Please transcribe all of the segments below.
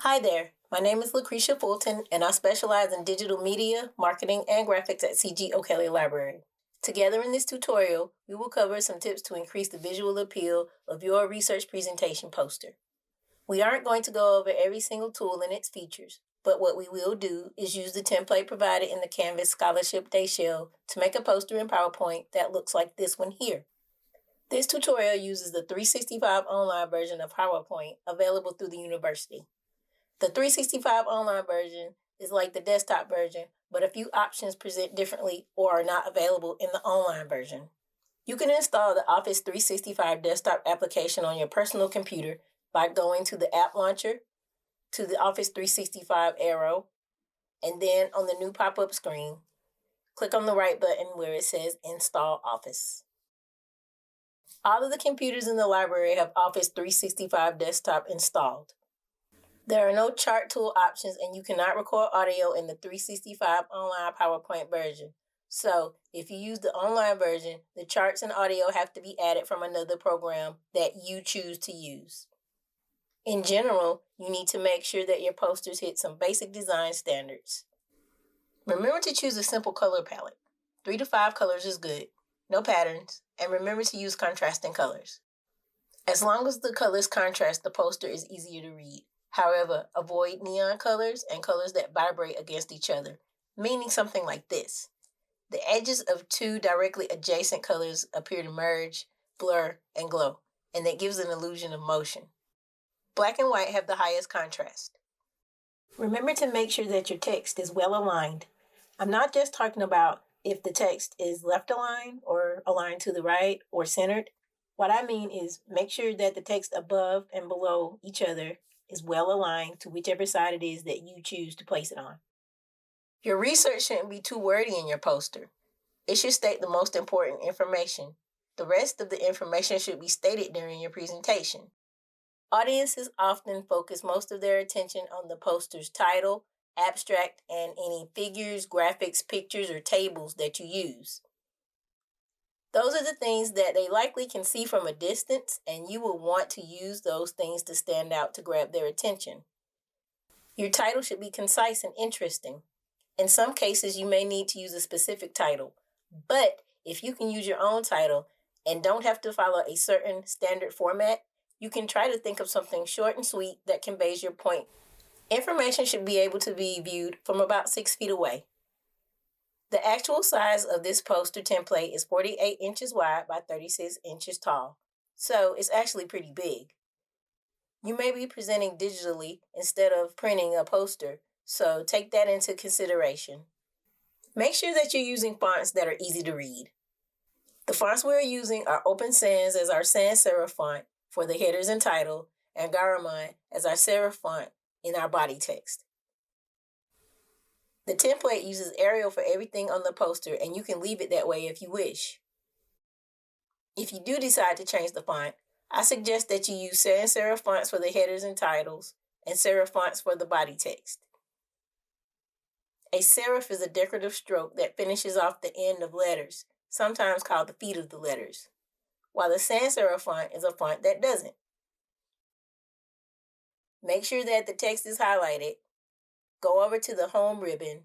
Hi there, my name is Lucretia Fulton, and I specialize in digital media, marketing, and graphics at C.G. O'Kelly Library. Together in this tutorial, we will cover some tips to increase the visual appeal of your research presentation poster. We aren't going to go over every single tool and its features, but what we will do is use the template provided in the Canvas Scholarship Day Shell to make a poster in PowerPoint that looks like this one here. This tutorial uses the 365 online version of PowerPoint available through the university. The 365 online version is like the desktop version, but a few options present differently or are not available in the online version. You can install the Office 365 desktop application on your personal computer by going to the App Launcher, to the Office 365 arrow, and then on the new pop-up screen, click on the right button where it says Install Office. All of the computers in the library have Office 365 desktop installed. There are no chart tool options, and you cannot record audio in the 365 online PowerPoint version. So, if you use the online version, the charts and audio have to be added from another program that you choose to use. In general, you need to make sure that your posters hit some basic design standards. Remember to choose a simple color palette. 3 to 5 colors is good, no patterns, and remember to use contrasting colors. As long as the colors contrast, the poster is easier to read. However, avoid neon colors and colors that vibrate against each other, meaning something like this. The edges of two directly adjacent colors appear to merge, blur, and glow, and that gives an illusion of motion. Black and white have the highest contrast. Remember to make sure that your text is well aligned. I'm not just talking about if the text is left aligned or aligned to the right or centered. What I mean is make sure that the text above and below each other is well aligned to whichever side it is that you choose to place it on. Your research shouldn't be too wordy in your poster. It should state the most important information. The rest of the information should be stated during your presentation. Audiences often focus most of their attention on the poster's title, abstract, and any figures, graphics, pictures, or tables that you use. Those are the things that they likely can see from a distance, and you will want to use those things to stand out to grab their attention. Your title should be concise and interesting. In some cases, you may need to use a specific title, but if you can use your own title and don't have to follow a certain standard format, you can try to think of something short and sweet that conveys your point. Information should be able to be viewed from about 6 feet away. The actual size of this poster template is 48 inches wide by 36 inches tall, so it's actually pretty big. You may be presenting digitally instead of printing a poster, so take that into consideration. Make sure that you're using fonts that are easy to read. The fonts we're using are Open Sans as our sans serif font for the headers and title, and Garamond as our serif font in our body text. The template uses Arial for everything on the poster, and you can leave it that way if you wish. If you do decide to change the font, I suggest that you use sans serif fonts for the headers and titles, and serif fonts for the body text. A serif is a decorative stroke that finishes off the end of letters, sometimes called the feet of the letters, while the sans serif font is a font that doesn't. Make sure that the text is highlighted. Go over to the Home ribbon.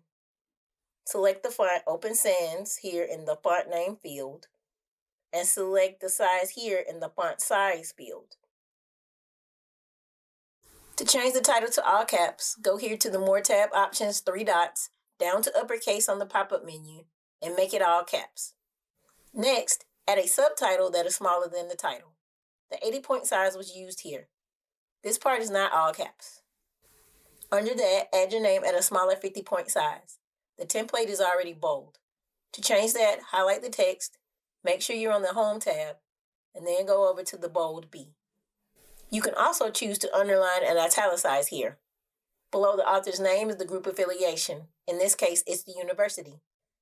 Select the font Open Sans here in the font name field, and select the size here in the font size field. To change the title to all caps, go here to the More tab options 3 dots, down to uppercase on the pop-up menu, and make it all caps. Next, add a subtitle that is smaller than the title. The 80-point size was used here. This part is not all caps. Under that, add your name at a smaller 50-point size. The template is already bold. To change that, highlight the text, make sure you're on the Home tab, and then go over to the bold B. You can also choose to underline and italicize here. Below the author's name is the group affiliation. In this case, it's the university.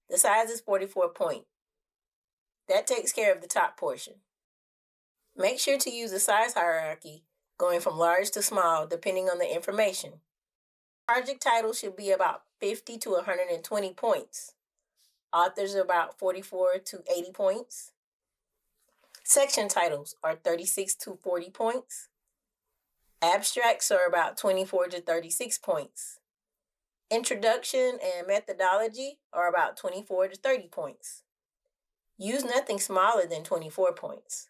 The size is 44 point. That takes care of the top portion. Make sure to use the size hierarchy, going from large to small, depending on the information. Project title should be about 50 to 120 points. Authors are about 44 to 80 points. Section titles are 36 to 40 points. Abstracts are about 24 to 36 points. Introduction and methodology are about 24 to 30 points. Use nothing smaller than 24 points.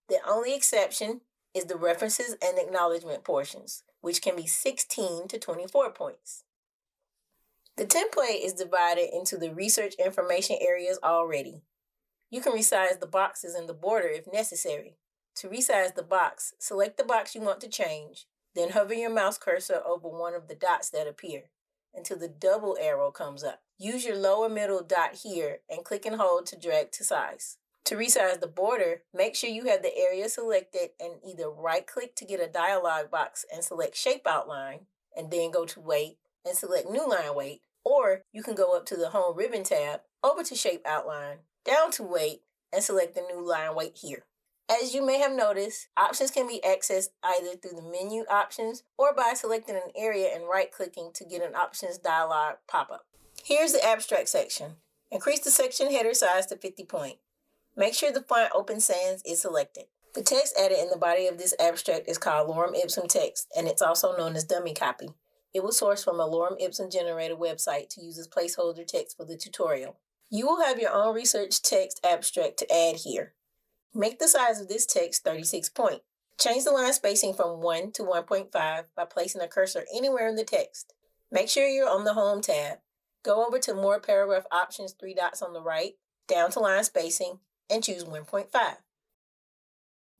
The only exception is the references and acknowledgement portions, which can be 16 to 24 points. The template is divided into the research information areas already. You can resize the boxes in the border if necessary. To resize the box, select the box you want to change, then hover your mouse cursor over one of the dots that appear until the double arrow comes up. Use your lower middle dot here and click and hold to drag to size. To resize the border, make sure you have the area selected and either right-click to get a dialog box and select Shape Outline, and then go to Weight and select New Line Weight, or you can go up to the Home Ribbon tab, over to Shape Outline, down to Weight, and select the New Line Weight here. As you may have noticed, options can be accessed either through the menu options or by selecting an area and right-clicking to get an options dialog pop-up. Here's the abstract section. Increase the section header size to 50 point. Make sure the font Open Sans is selected. The text added in the body of this abstract is called Lorem Ipsum text, and it's also known as dummy copy. It was sourced from a Lorem Ipsum generator website to use as placeholder text for the tutorial. You will have your own research text abstract to add here. Make the size of this text 36 point. Change the line spacing from 1 to 1.5 by placing a cursor anywhere in the text. Make sure you're on the Home tab. Go over to More Paragraph Options, 3 dots on the right, down to line spacing, and choose 1.5.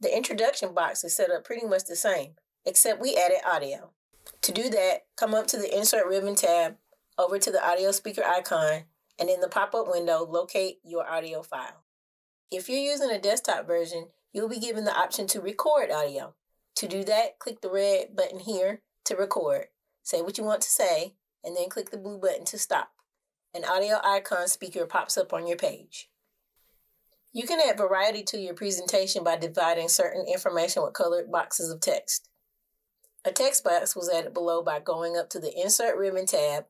The introduction box is set up pretty much the same, except we added audio. To do that, come up to the Insert Ribbon tab, over to the audio speaker icon, and in the pop-up window, locate your audio file. If you're using a desktop version, you'll be given the option to record audio. To do that, click the red button here to record. Say what you want to say, and then click the blue button to stop. An audio icon speaker pops up on your page. You can add variety to your presentation by dividing certain information with colored boxes of text. A text box was added below by going up to the Insert Ribbon tab,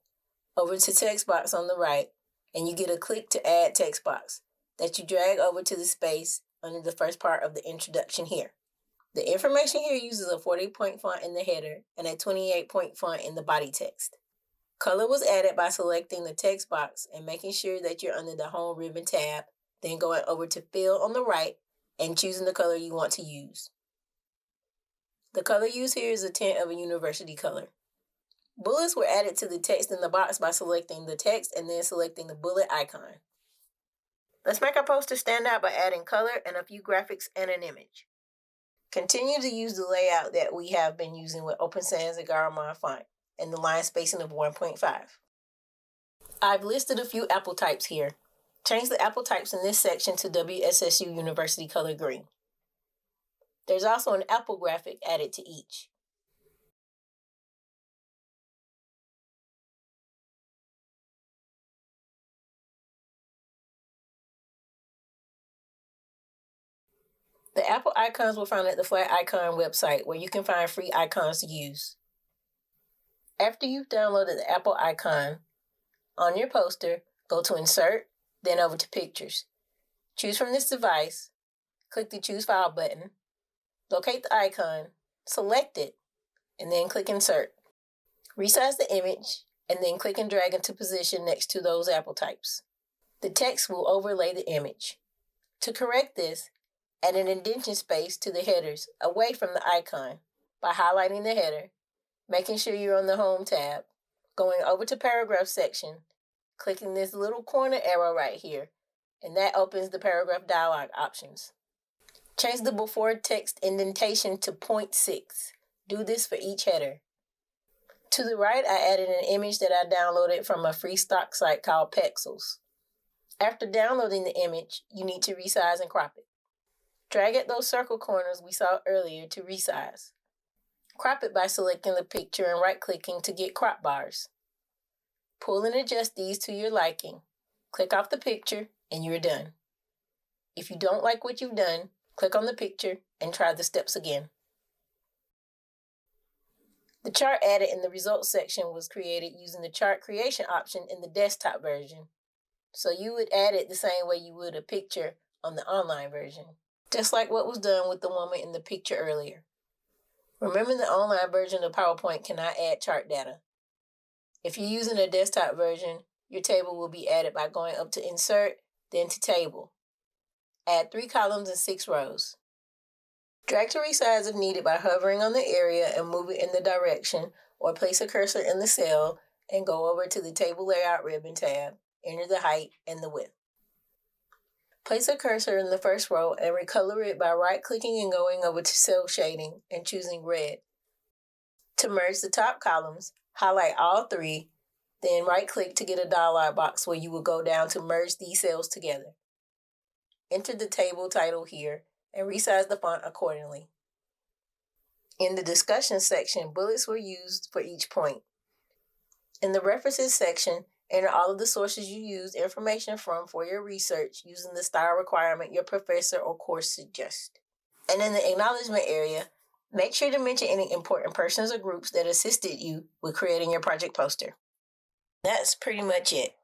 over to Text Box on the right, and you get a click to add text box that you drag over to the space under the first part of the introduction here. The information here uses a 40-point font in the header and a 28-point font in the body text. Color was added by selecting the text box and making sure that you're under the Home Ribbon tab, then going over to Fill on the right and choosing the color you want to use. The color used here is a tint of a university color. Bullets were added to the text in the box by selecting the text and then selecting the bullet icon. Let's make our poster stand out by adding color and a few graphics and an image. Continue to use the layout that we have been using with Open Sans and Garamond font and the line spacing of 1.5. I've listed a few Apple types here. Change the Apple types in this section to WSSU University Color Green. There's also an Apple graphic added to each. The Apple icons were found at the Flat Icon website, where you can find free icons to use. After you've downloaded the Apple icon, on your poster, go to Insert, then over to Pictures. Choose from this device, click the Choose File button, locate the icon, select it, and then click Insert. Resize the image, and then click and drag into position next to those Apple types. The text will overlay the image. To correct this, add an indentation space to the headers away from the icon by highlighting the header, making sure you're on the Home tab, going over to Paragraph section, clicking this little corner arrow right here, and that opens the paragraph dialog options. Change the before text indentation to 0.6. Do this for each header. To the right, I added an image that I downloaded from a free stock site called Pexels. After downloading the image, you need to resize and crop it. Drag at those circle corners we saw earlier to resize. Crop it by selecting the picture and right-clicking to get crop bars. Pull and adjust these to your liking. Click off the picture and you're done. If you don't like what you've done, click on the picture and try the steps again. The chart added in the results section was created using the chart creation option in the desktop version. So you would add it the same way you would a picture on the online version, just like what was done with the woman in the picture earlier. Remember, the online version of PowerPoint cannot add chart data. If you're using a desktop version, your table will be added by going up to Insert, then to Table. Add 3 columns and 6 rows. Drag to resize if needed by hovering on the area and move it in the direction, or place a cursor in the cell and go over to the Table Layout ribbon tab, enter the height and the width. Place a cursor in the first row and recolor it by right-clicking and going over to Cell Shading and choosing Red. To merge the top columns, highlight all 3, then right-click to get a dialog box where you will go down to merge these cells together. Enter the table title here and resize the font accordingly. In the discussion section, bullets were used for each point. In the references section, enter all of the sources you used information from for your research using the style requirement your professor or course suggests. And in the acknowledgement area, make sure to mention any important persons or groups that assisted you with creating your project poster. That's pretty much it.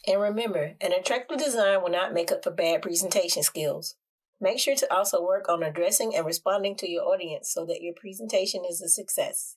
And remember, an attractive design will not make up for bad presentation skills. Make sure to also work on addressing and responding to your audience so that your presentation is a success.